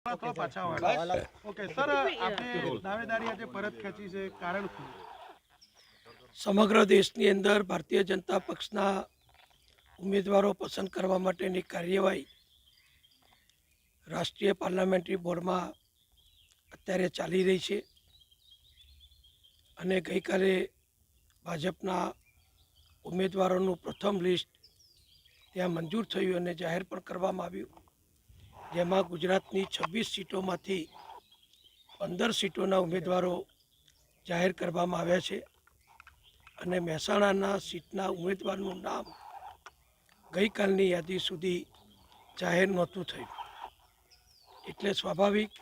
તો પાછા વાળા ઓકે સર આપણે દાવેદારી આજે પરત ખેંચી છે કારણ શું? સમગ્ર દેશની અંદર ભારતીય જનતા પક્ષના ઉમેદવારો પસંદ કરવા માટેની કાર્યવાહી રાષ્ટ્રીય પાર્લામેન્ટરી બોર્ડમાં અત્યારે ચાલી રહી છે અને ગઈકાલે ભાજપના ઉમેદવારોનું પ્રથમ લિસ્ટ ત્યાં મંજૂર થયું અને જાહેર પણ કરવામાં આવ્યું, જેમાં ગુજરાતની 26 સીટોમાંથી 15 સીટોના ઉમેદવારો જાહેર કરવામાં આવ્યા છે અને મહેસાણાના સીટના ઉમેદવારનું નામ ગઈકાલની યાદી સુધી જાહેર નહોતું થયું. એટલે સ્વાભાવિક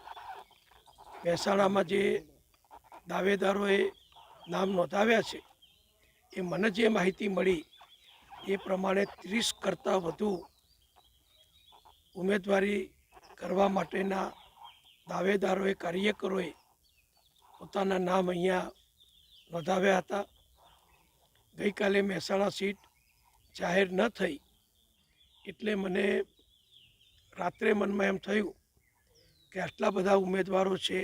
મહેસાણામાં જે દાવેદારોએ નામ નોંધાવ્યા છે એ મને જે માહિતી મળી એ પ્રમાણે 30 કરતાં વધુ ઉમેદવારી કરવા માટેના દાવેદારોએ કાર્યકરોએ પોતાના નામ અહીંયા નોંધાવ્યા હતા. ગઈકાલે મહેસાણા સીટ જાહેર ન થઈ એટલે મને રાત્રે મનમાં એમ થયું કે આટલા બધા ઉમેદવારો છે,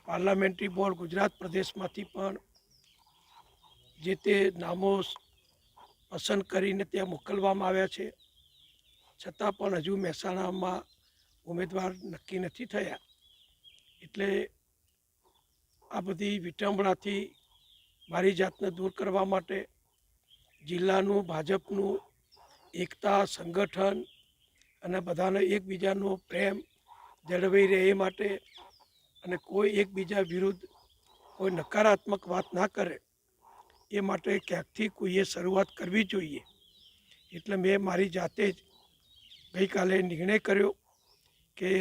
પાર્લામેન્ટરી બોર્ડ ગુજરાત પ્રદેશમાંથી પણ જે તે નામો પસંદ કરીને ત્યાં મોકલવામાં આવ્યા છે, છતાં પણ હજુ મહેસાણામાં ઉમેદવાર નક્કી નથી થયા. એટલે આ બધી વિટંબણાથી મારી જાતને દૂર કરવા માટે જિલ્લાનું ભાજપનું એકતા, સંગઠન અને બધાને એકબીજાનો પ્રેમ જળવાઈ રહે એ માટે અને કોઈ એકબીજા વિરુદ્ધ કોઈ નકારાત્મક વાત ના કરે એ માટે ક્યાંકથી કોઈએ શરૂઆત કરવી જોઈએ. એટલે મેં મારી જાતે જ ગઈકાલે નિર્ણય કર્યો કે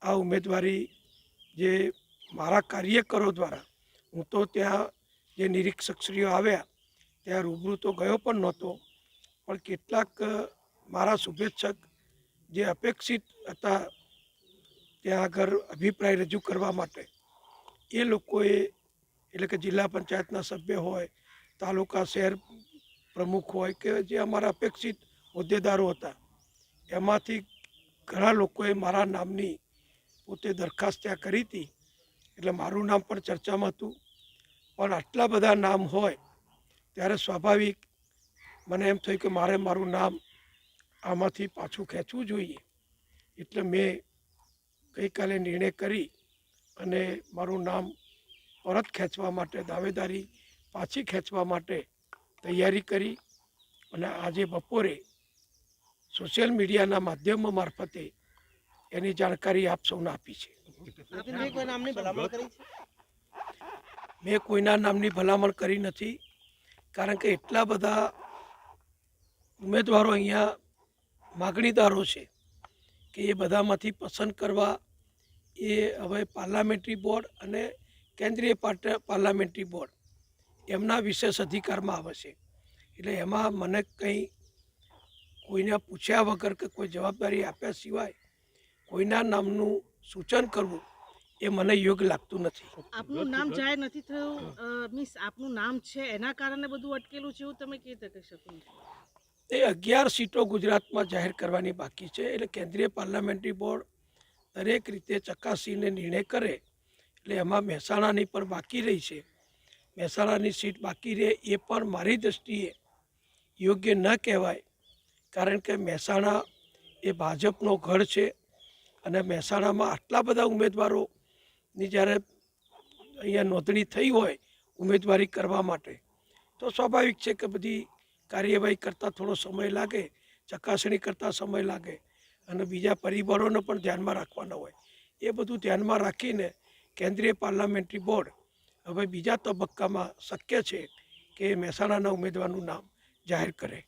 આ ઉમેદવારી જે મારા કાર્યકરો દ્વારા, હું તો ત્યાં જે નિરીક્ષકશ્રીઓ આવ્યા ત્યાં રૂબરૂ તો ગયો પણ નહોતો, પણ કેટલાક મારા શુભેચ્છક જે અપેક્ષિત હતા ત્યાં આગળ અભિપ્રાય રજૂ કરવા માટે, એ લોકોએ એટલે કે જિલ્લા પંચાયતના સભ્ય હોય, તાલુકા શહેર પ્રમુખ હોય કે જે અમારા અપેક્ષિત હોદ્દેદારો હતા, એમાંથી ઘણા લોકોએ મારા નામની પોતે દરખાસ્ત ત્યાં કરી હતી. એટલે મારું નામ પણ ચર્ચામાં હતું, પણ આટલા બધા નામ હોય ત્યારે સ્વાભાવિક મને એમ થયું કે મારે મારું નામ આમાંથી પાછું ખેંચવું જોઈએ. એટલે મેં ગઈકાલે નિર્ણય કરી અને મારું નામ પરત ખેંચવા માટે, દાવેદારી પાછી ખેંચવા માટે તૈયારી કરી અને આજે બપોરે સોશિયલ મીડિયાના માધ્યમો મારફતે એની જાણકારી આપ સૌને આપી છે. મેં કોઈના નામની ભલામણ કરી નથી, કારણ કે એટલા બધા ઉમેદવારો અહીંયા માગણીદારો છે કે એ બધામાંથી પસંદ કરવા એ હવે પાર્લામેન્ટરી બોર્ડ અને કેન્દ્રીય પાર્લામેન્ટરી બોર્ડ એમના વિશેષ અધિકારમાં આવે છે. એટલે એમાં મને કંઈ કોઈને પૂછ્યા વગર કે કોઈ જવાબદારી આપ્યા સિવાય કોઈના નામનું સૂચન કરવું એ મને યોગ્ય લાગતું નથી. આપનું નામ જાહેર નથી થયું, મીન્સ આપનું નામ છે એના કારણે બધું અટકેલું છે એવું તમે કહી શકો? એ 11 સીટો ગુજરાતમાં જાહેર કરવાની બાકી છે. એટલે કેન્દ્રીય પાર્લામેન્ટરી બોર્ડ દરેક રીતે ચકાસીને નિર્ણય કરે. એટલે એમાં મહેસાણાની પણ બાકી રહી છે. મહેસાણાની સીટ બાકી રહે એ પણ મારી દૃષ્ટિએ યોગ્ય ન કહેવાય, કારણ કે મહેસાણા એ ભાજપનો ગઢ છે અને મહેસાણામાં આટલા બધા ઉમેદવારોની જ્યારે અહીંયા નોંધણી થઈ હોય ઉમેદવારી કરવા માટે, તો સ્વાભાવિક છે કે બધી કાર્યવાહી કરતાં થોડો સમય લાગે, ચકાસણી કરતાં સમય લાગે અને બીજા પરિબળોને પણ ધ્યાનમાં રાખવાના હોય. એ બધું ધ્યાનમાં રાખીને કેન્દ્રીય પાર્લામેન્ટરી બોર્ડ હવે બીજા તબક્કામાં શક્ય છે કે મહેસાણાના ઉમેદવારનું નામ જાહેર કરે.